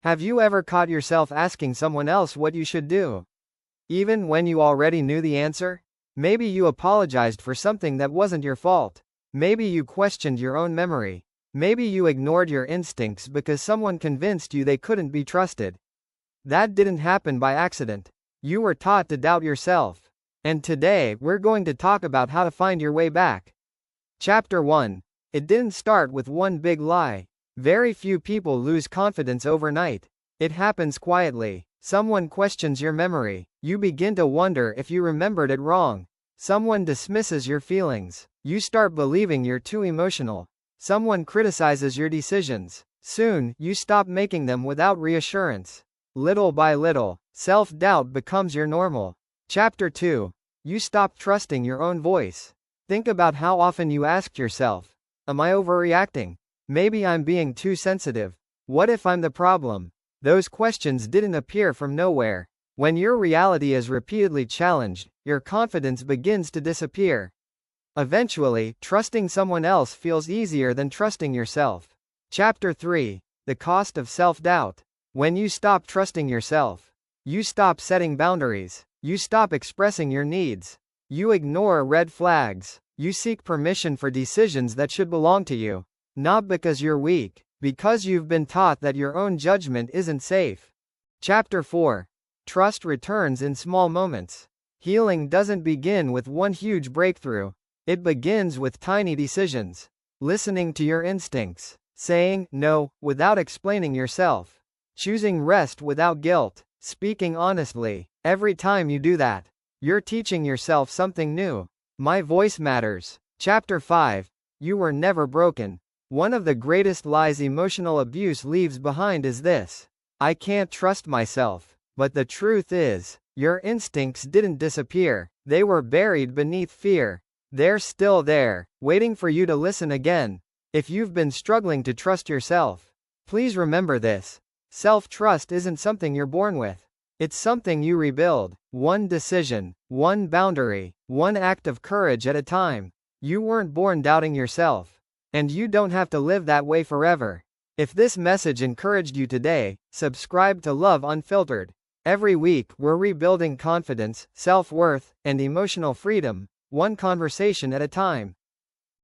Have you ever caught yourself asking someone else what you should do, even when you already knew the answer? Maybe you apologized for something that wasn't your fault. Maybe you questioned your own memory. Maybe you ignored your instincts because someone convinced you they couldn't be trusted. That didn't happen by accident. You were taught to doubt yourself. And today, we're going to talk about how to find your way back. Chapter 1. It didn't start with one big lie. Very few people lose confidence overnight. It happens quietly. Someone questions your memory. You begin to wonder if you remembered it wrong. Someone dismisses your feelings. You start believing you're too emotional. Someone criticizes your decisions. Soon, you stop making them without reassurance. Little by little, self-doubt becomes your normal. Chapter 2. You stop trusting your own voice. Think about how often you asked yourself, am I overreacting? Maybe I'm being too sensitive. What if I'm the problem? Those questions didn't appear from nowhere. When your reality is repeatedly challenged, your confidence begins to disappear. Eventually, trusting someone else feels easier than trusting yourself. Chapter 3. The cost of self-doubt. When you stop trusting yourself, you stop setting boundaries. You stop expressing your needs. You ignore red flags. You seek permission for decisions that should belong to you. Not because you're weak, because you've been taught that your own judgment isn't safe. Chapter 4. Trust returns in small moments. Healing doesn't begin with one huge breakthrough. It begins with tiny decisions. Listening to your instincts. Saying no without explaining yourself. Choosing rest without guilt. Speaking honestly. Every time you do that, you're teaching yourself something new. My voice matters. Chapter 5. You were never broken. One of the greatest lies emotional abuse leaves behind is this: I can't trust myself. But the truth is, your instincts didn't disappear. They were buried beneath fear. They're still there, waiting for you to listen again. If you've been struggling to trust yourself, please remember this. Self-trust isn't something you're born with. It's something you rebuild, one decision, one boundary, one act of courage at a time. You weren't born doubting yourself. And you don't have to live that way forever. If this message encouraged you today, subscribe to Love Unfiltered. Every week, we're rebuilding confidence, self-worth, and emotional freedom, one conversation at a time.